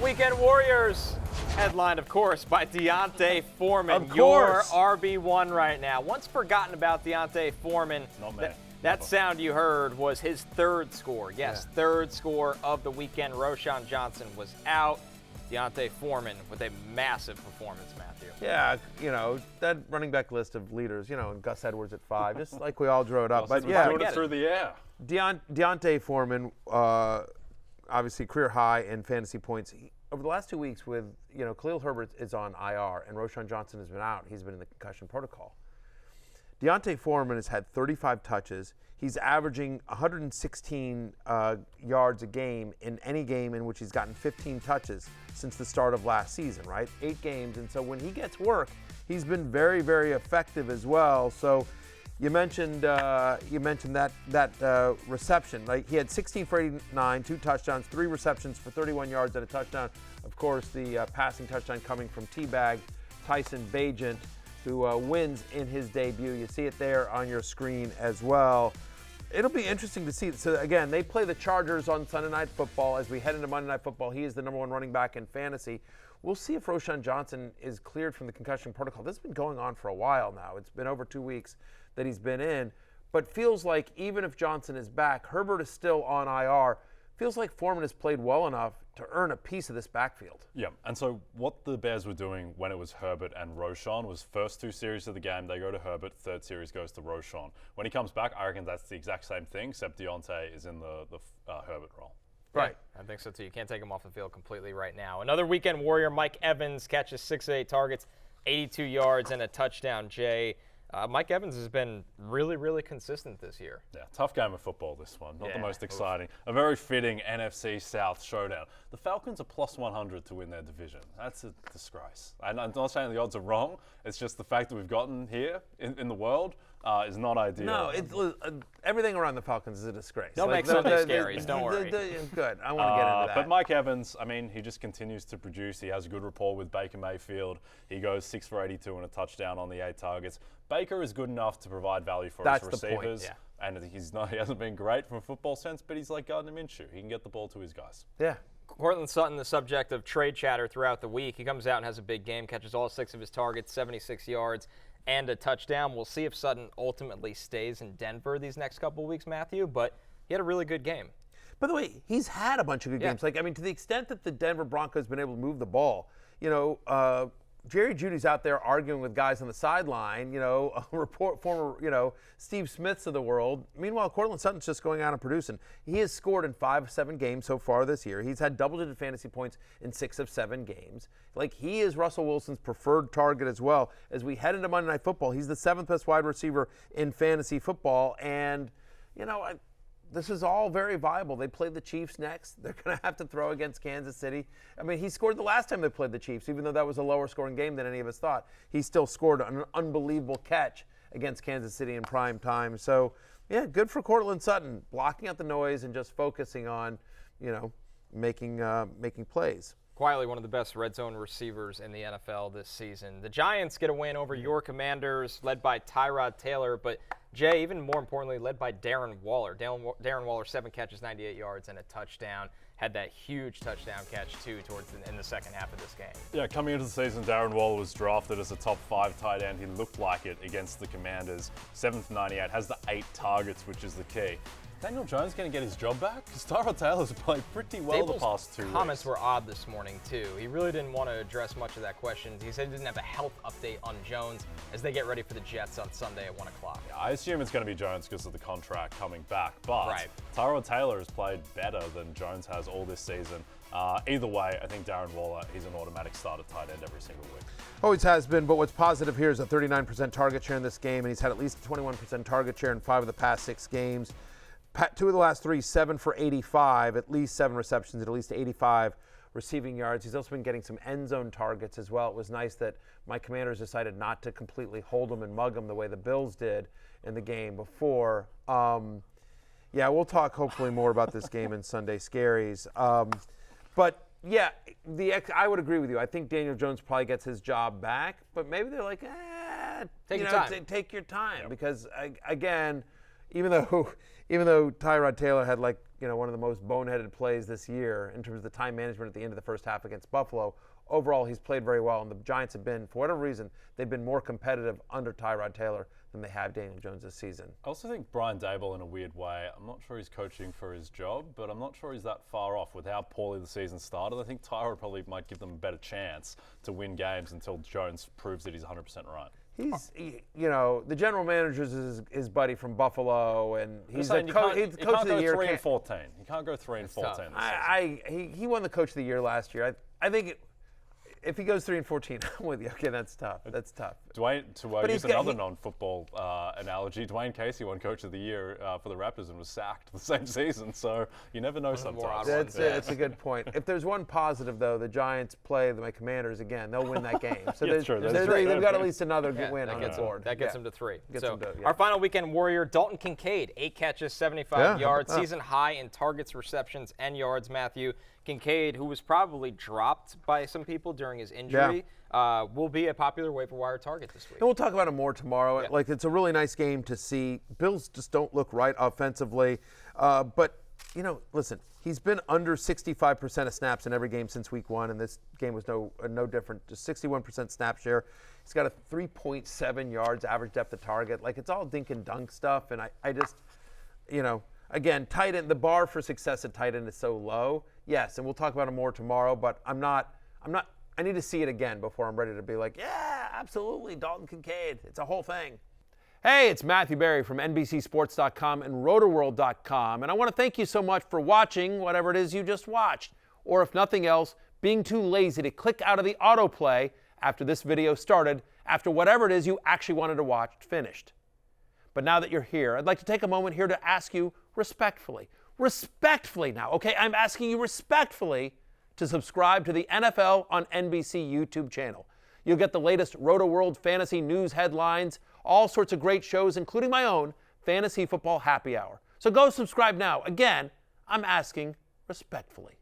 Weekend Warriors, headlined, of course, by Deontay Foreman. Of course. Your RB1 right now. Once forgotten about Deontay Foreman. Not me. That sound you heard was his third score. Yes, third score of the weekend. Roshan Johnson was out. Deontay Foreman with a massive performance, Matthew. Yeah, that running back list of leaders, and Gus Edwards at 5, just like we all drew it up. But yeah, doing it through the air. Deontay Foreman, obviously career high in fantasy points. Over the last 2 weeks with, Khalil Herbert is on IR and Roshan Johnson has been out. He's been in the concussion protocol. Deontay Foreman has had 35 touches. He's averaging 116 yards a game in any game in which he's gotten 15 touches since the start of last season, right? 8 games. And so when he gets work, he's been very, very effective as well. So you mentioned that reception. Like he had 16 for 89, 2 touchdowns, 3 receptions for 31 yards and a touchdown. Of course, the passing touchdown coming from T-Bag Tyson Bagent, who wins in his debut. You see it there on your screen as well. It'll be interesting to see. So again, they play the Chargers on Sunday Night Football. As we head into Monday Night Football, he is the #1 running back in fantasy. We'll see if Roshan Johnson is cleared from the concussion protocol. This has been going on for a while now. It's been over 2 weeks that he's been in. But feels like even if Johnson is back, Herbert is still on IR. Feels like Foreman has played well enough to earn a piece of this backfield. Yeah, and so what the Bears were doing when it was Herbert and Roshan was first 2 series of the game, they go to Herbert, third series goes to Roshan. When he comes back, I reckon that's the exact same thing, except Deontay is in the Herbert role. Right. Yeah, I think so, too. You can't take him off the field completely right now. Another weekend warrior, Mike Evans, catches 6 of 8 targets, 82 yards, and a touchdown, Jay. Mike Evans has been really, really consistent this year. Yeah, tough game of football, this one. Not the most exciting. A very fitting NFC South showdown. The Falcons are plus 100 to win their division. That's a disgrace. I'm not saying the odds are wrong. It's just the fact that we've gotten here in the world is not ideal. No, everything around the Falcons is a disgrace. Don't make Sunday scaries, don't worry. Good, I want to get into that. But Mike Evans, he just continues to produce. He has a good rapport with Baker Mayfield. He goes 6 for 82 and a touchdown on the 8 targets. Baker is good enough to provide value for his receivers. The point, And he hasn't been great from a football sense, but he's like Gardner Minshew. He can get the ball to his guys. Yeah. Cortland Sutton, the subject of trade chatter throughout the week. He comes out and has a big game, catches all 6 of his targets, 76 yards, and a touchdown. We'll see if Sutton ultimately stays in Denver these next couple of weeks, Matthew, but he had a really good game. By the way, he's had a bunch of good games. To the extent that the Denver Broncos have been able to move the ball, Jerry Jeudy's out there arguing with guys on the sideline, former, Steve Smiths of the world. Meanwhile, Cortland Sutton's just going out and producing. He has scored in 5 of 7 games so far this year. He's had double-digit fantasy points in 6 of 7 games. He is Russell Wilson's preferred target as well. As we head into Monday Night Football, he's the 7th best wide receiver in fantasy football. And, this is all very viable. They play the Chiefs next. They're going to have to throw against Kansas City. He scored the last time they played the Chiefs, even though that was a lower scoring game than any of us thought. He still scored an unbelievable catch against Kansas City in prime time. So, yeah, good for Cortland Sutton, blocking out the noise and just focusing on, making plays. Quietly one of the best red zone receivers in the NFL this season. The Giants get a win over your Commanders, led by Tyrod Taylor, but Jay, even more importantly, led by Darren Waller. Darren Waller, 7 catches, 98 yards, and a touchdown. Had that huge touchdown catch, too, in the second half of this game. Yeah, coming into the season, Darren Waller was drafted as a top 5 tight end. He looked like it against the Commanders. 7 for 98, has the 8 targets, which is the key. Daniel Jones going to get his job back? Because Tyrod Taylor's played pretty well the past 2 weeks. Comments were odd this morning, too. He really didn't want to address much of that question. He said he didn't have a health update on Jones as they get ready for the Jets on Sunday at 1 o'clock. Yeah, I assume it's going to be Jones because of the contract coming back. But Tyrod Taylor has played better than Jones has all this season. Either way, I think Darren Waller, he's an automatic starter tight end every single week. Always has been, but what's positive here is a 39% target share in this game, and he's had at least a 21% target share in 5 of the past 6 games. 2 of the last 3, 7 for 85, at least 7 receptions, at least 85 receiving yards. He's also been getting some end zone targets as well. It was nice that my Commanders decided not to completely hold him and mug him the way the Bills did in the game before. We'll talk hopefully more about this game in Sunday Scaries. I would agree with you. I think Daniel Jones probably gets his job back, but maybe they're like, take your time. Take your time because, again, even though Tyrod Taylor had one of the most boneheaded plays this year in terms of the time management at the end of the first half against Buffalo, overall he's played very well, and the Giants have been, for whatever reason, they've been more competitive under Tyrod Taylor than they have Daniel Jones this season. I also think Brian Daboll, in a weird way, I'm not sure he's coaching for his job, but I'm not sure he's that far off with how poorly the season started. I think Tyrod probably might give them a better chance to win games until Jones proves that he's 100% right. The general manager is his buddy from Buffalo, and he's the coach of the year. You can't go 3-14. You can't go 3-14. He won the coach of the year last year. I think if he goes 3-14, I'm with you. Okay, that's tough. That's tough. To use another non-football analogy, Dwayne Casey won Coach of the Year for the Raptors and was sacked the same season. So you never know sometimes. That's a good point. If there's one positive, though, the Giants play my Commanders again. They'll win that game. So they've got at least another good win on the board. That gets them to 3. Our final weekend warrior, Dalton Kincaid, 8 catches, 75 yards, season high in targets, receptions, and yards. Matthew Kincaid, who was probably dropped by some people during his injury, will be a popular waiver wire target this week. And we'll talk about him more tomorrow. Yeah. It's a really nice game to see. Bills just don't look right offensively. But, listen, he's been under 65% of snaps in every game since week 1, and this game was no different. Just 61% snap share. He's got a 3.7 yards average depth of target. It's all dink and dunk stuff, and I just, again, tight end, the bar for success at tight end is so low. Yes, and we'll talk about it more tomorrow, but I need to see it again before I'm ready to be like, yeah, absolutely, Dalton Kincaid. It's a whole thing. Hey, it's Matthew Berry from NBCSports.com and Rotoworld.com, and I want to thank you so much for watching whatever it is you just watched, or if nothing else, being too lazy to click out of the autoplay after this video started, after whatever it is you actually wanted to watch finished. But now that you're here, I'd like to take a moment here to ask you respectfully now, okay? I'm asking you respectfully to subscribe to the NFL on NBC YouTube channel. You'll get the latest Roto-World fantasy news headlines, all sorts of great shows, including my own Fantasy Football Happy Hour. So go subscribe now. Again, I'm asking respectfully.